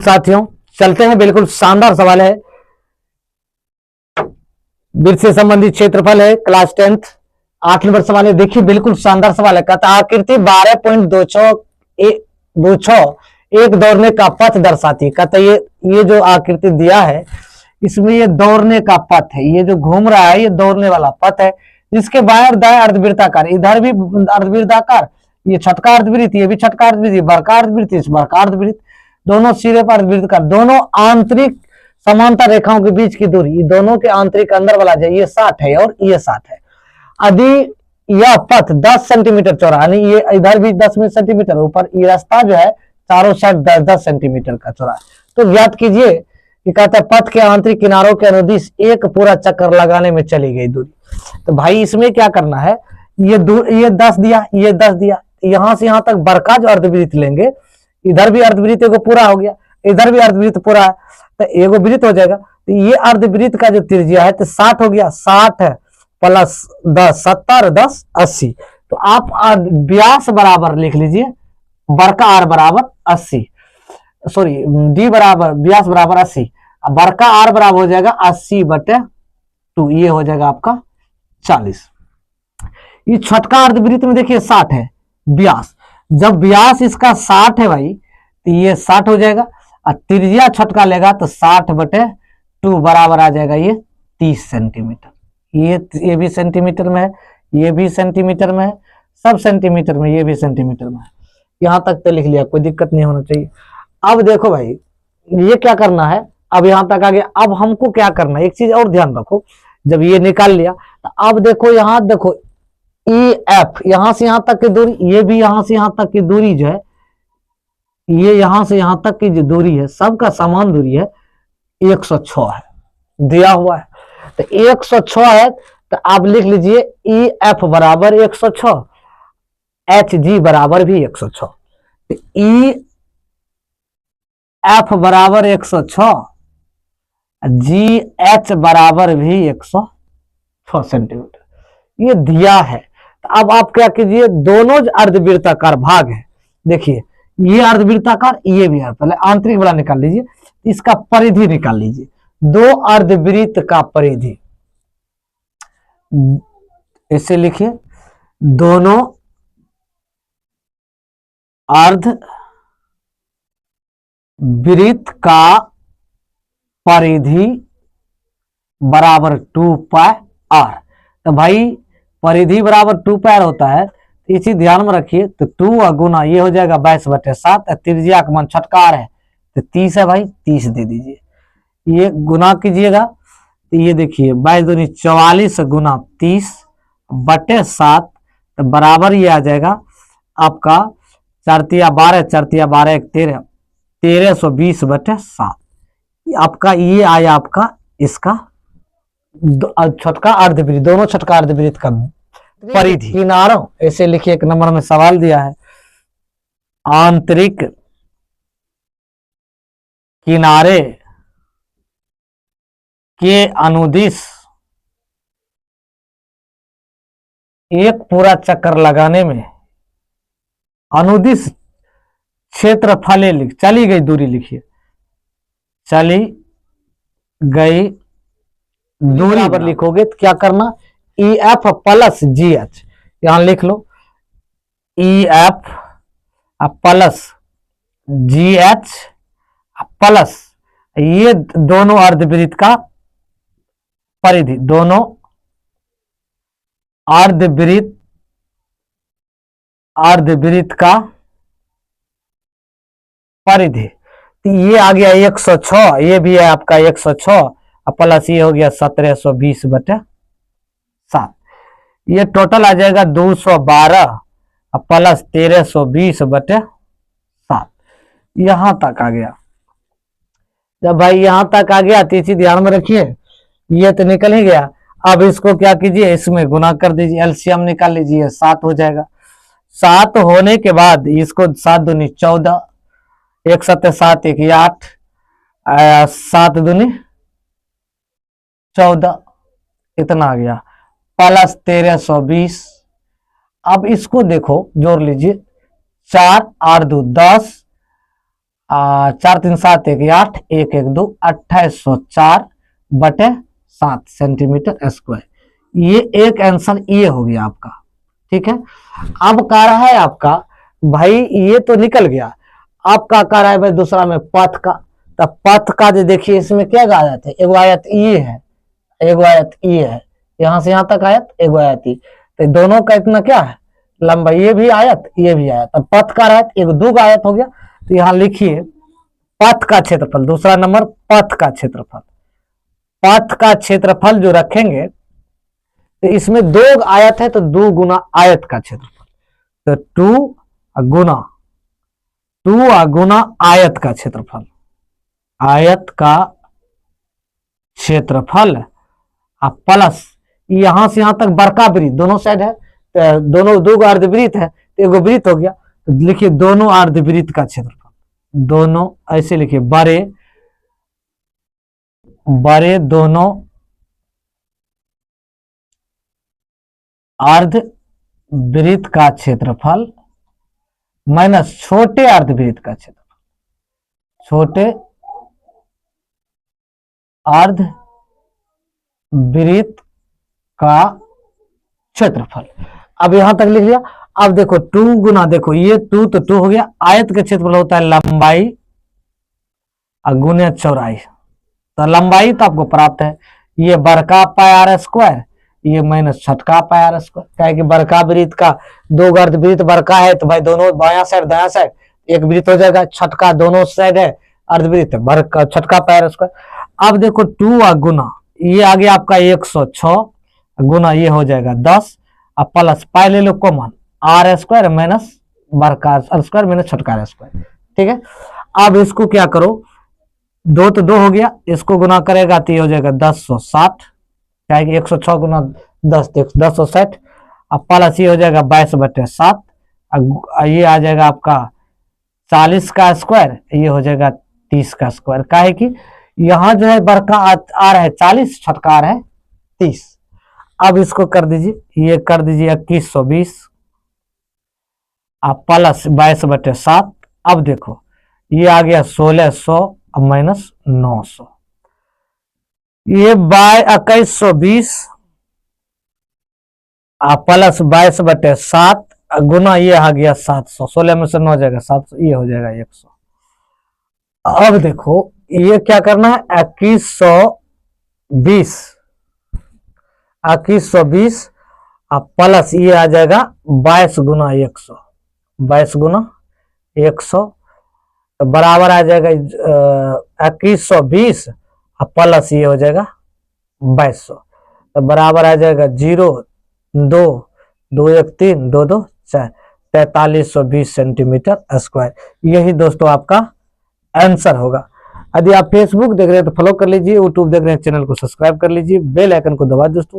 साथियों चलते हैं, बिल्कुल शानदार सवाल है। वृत्त से संबंधित क्षेत्रफल है, क्लास 10th 8 नंबर सवाल है। देखिए बिल्कुल शानदार सवाल है। कहता आकृति 12.26 एक दौड़ने का पथ दर्शाती है। कहता ये जो आकृति दिया है इसमें ये दौड़ने का पथ है, ये जो घूम रहा है ये दौड़ने वाला पथ है, जिसके बाएं और दाएं अर्धवृत्ताकार, इधर भी अर्धवृत्ताकार, ये छठका अर्धवृत्त, ये भी छठका अर्धवृत्त, बड़का अर्धवृत्त, इस बड़का अर्धवृत्त, दोनों सिरे पर अर्धवृत्ताकार, दोनों आंतरिक समांतर रेखाओं के बीच की दूरी, ये दोनों के आंतरिक अंदर वाला जो ये 60 है और ये 60 है। यदि यह पथ 10 सेंटीमीटर चौड़ा, यानी ये इधर भी 10 सेंटीमीटर, ऊपर ये रास्ता जो है चारों साइड 10-10 सेंटीमीटर का चौड़ा, तो ज्ञात कीजिए कि कहता है पथ के आंतरिक किनारों के अनुदिश एक पूरा चक्कर लगाने में चली गई दूरी। तो भाई इसमें क्या करना है, ये 10 दिया, ये 10 दिया, यहां से यहां तक बड़का जो अर्धवृत्त लेंगे, इधर भी अर्धवृत्त एगो पूरा हो गया, इधर भी अर्धवृत्त पूरा है, तो एगो वृत्त हो जाएगा। तो ये अर्धवृत्त का जो त्रिज्या है तो 60 हो गया, 60 है प्लस 10 70, 10 80। तो आप व्यास बराबर लिख लीजिए, बड़का आर बराबर 80, सॉरी डी बराबर व्यास बराबर 80, बड़का आर बराबर हो जाएगा 80/2, ये हो जाएगा आपका 40। ये छठका अर्धवृत्त में देखिए 60 है व्यास, जब व्यास इसका 60 है भाई तो ये 60 हो जाएगा, और त्रिज्या छठका लेगा तो 60/2 बराबर आ जाएगा ये 30 सेंटीमीटर। ये भी सेंटीमीटर में है, ये भी सेंटीमीटर में है, सब सेंटीमीटर में, ये भी सेंटीमीटर में है। यहां तक तो लिख लिया, कोई दिक्कत नहीं होना चाहिए। अब देखो भाई ये क्या करना है, अब यहां तक आ गया। अब हमको क्या करना है, एक चीज और ध्यान रखो, जब ये निकाल लिया तो अब देखो यहां देखो ई एफ, यहां से यहां तक की दूरी, ये भी यहां से यहां तक की दूरी जो है, ये यहां से यहां तक की जो दूरी है सबका समान दूरी है 106 है, दिया हुआ है। तो 106 है तो आप लिख लीजिए ई एफ बराबर 106, एच जी बराबर भी 106। तो ई एफ बराबर 106, जी एच बराबर भी 106 सेंटीमीटर, ये दिया है। तो अब आप क्या कीजिए, दोनों अर्धवृत्ताकार भाग है, देखिए ये अर्धवृत्ताकार, ये भी है, पहले आंतरिक वाला निकाल लीजिए, इसका परिधि निकाल लीजिए, दो अर्धवृत्त का परिधि, इसे लिखिए दोनों अर्धवृत्त का परिधि बराबर 2πr। तो भाई परिधि बराबर 2πr होता है, तो इसी ध्यान में रखिए। तो 2 गुना ये हो जाएगा 22/7, त्रिज्या का मान छठकार है तो 30 है भाई, 30 दे दीजिए, ये गुना कीजिएगा तो ये देखिए 22 दूनी 44 गुना 30/7, तो बराबर ये आ जाएगा आपका 4×3=12, 4×3=12, 13, 1320/7। आपका ये आया आपका इसका छठका अर्धवृत्त, दोनों छठका अर्धवृत्त का परिधि। किनारों, ऐसे लिखिए, एक नंबर में सवाल दिया है, आंतरिक किनारे के अनुदिश एक पूरा चक्कर लगाने में अनुदिश क्षेत्रफल लिख, चली गई दूरी लिखिए, चली गई दूरी पर लिखोगे तो क्या करना, E F plus G H, यहां लिख लो E F plus G H plus ये दोनों अर्धवृत्त का परिधि, दोनों अर्धवृत्त का परिधि। तो ये आ गया 106, ये भी है आपका 106, प्लस ये हो गया 1720/7, ये टोटल आ जाएगा 212 प्लस 1320/7। यहां तक आ गया। जब भाई यहां तक आ गया तो इसी ध्यान में रखिए, ये तो निकल ही गया। अब इसको क्या कीजिए, इसमें गुना कर दीजिए, एलसीएम निकाल लीजिए, 7 हो जाएगा। 7 होने के बाद इसको 7 दूनी 14, 1 7 7 1 8, 7 दूनी 14, इतना आ गया, प्लस 1320। अब इसको देखो जोड़ लीजिए, 4 8 2 10, 4 3 7 1 8 1 1 2 2804/7 सेंटीमीटर स्क्वायर। ये एक आंसर ये हो गया आपका। ठीक है, अब कह रहा है आपका भाई ये तो निकल गया, आपका कह रहा है भाई दूसरा में पथ का। तो पथ का जो देखिए इसमें क्या आयत है, एगो आयत ये है, एगो आयत ये है, यहां से यहां तक आयत, एगो आयत ये, तो दोनों का इतना क्या है लंबा, ये भी आयत ये भी आयत। अब पथ का आयत एक दो आयत हो गया, तो यहां लिखिए पथ का क्षेत्रफल, दूसरा नंबर पथ का क्षेत्रफल। पथ का क्षेत्रफल जो रखेंगे तो इसमें दो आयत है तो 2 गुना आयत का क्षेत्रफल, तो 2 गुना आयत का क्षेत्रफल, आयत का क्षेत्रफल प्लस यहां से यहां तक बड़का वृत्त दोनों साइड है, तो दोनों दो अर्धवृत्त है तो एगो वृत्त हो गया, तो लिखिए दोनों अर्धवृत्त का क्षेत्रफल, दोनों ऐसे लिखिए बड़े दोनों अर्धवृत्त का क्षेत्रफल माइनस छोटे अर्धवृत्त का क्षेत्रफल, छोटे अर्धवृत्त का क्षेत्रफल। अब यहां तक लिख लिया। अब देखो 2 गुना, देखो ये 2 तो 2 हो गया, आयत का क्षेत्रफल होता है लंबाई और गुने चौड़ाई, तो लंबाई तो आपको प्राप्त है, ये बड़का पाई आर स्क्वायर, ये माइनस छठका पाई आर स्क्वायर। क्या कि बड़का वृत्त का दो अर्धवृत्त बड़का है तो भाई दोनों बायां साइड दायां साइड एक वृत्त हो जाएगा, छठका दोनों साइड है अर्धवृत्त बड़का छठका पाई आर स्क्वायर। अब देखो 2 गुना ये आ गया आपका 106 गुना ये हो जाएगा 10, अब प्लस पाई ले लो कॉमन, आर स्क्वायर माइनस बड़का आर स्क्वायर माइनस छठका आर स्क्वायर। ठीक है, अब इसको क्या करो, 2 तो 2 हो गया, इसको गुना करेगा तो ये हो जाएगा 1060, क्या है कि 106 गुना 10 1060, अब प्लस ये हो जाएगा 22/7, ये आ जाएगा आपका 40 का स्क्वायर, ये हो जाएगा 30 का स्क्वायर। क्या है कि यहां जो है बड़का आ रहा है 40, छठका आ रहा है 30। अब इसको कर दीजिए, ये कर दीजिए 2120 अब प्लस 22/7। अब देखो ये आ गया 1600 माइनस 900, ये 2120 प्लस 22/7 गुना ये आ गया 700, 16 में से 9 जाएगा 700, ये हो जाएगा 100। अब देखो ये क्या करना है 2120 प्लस ये आ जाएगा 22 गुना 100, 22 गुना 100 बराबर आ जाएगा 2120 प्लस ये हो जाएगा 2200, तो बराबर आ जाएगा 0 2 2 1 3 2 2 4 4320 सेंटीमीटर स्क्वायर। यही दोस्तों आपका आंसर होगा। यदि आप फेसबुक देख रहे हैं तो फॉलो कर लीजिए, यूट्यूब देख रहे हैं चैनल को सब्सक्राइब कर लीजिए, बेल आइकन को दबा दोस्तों।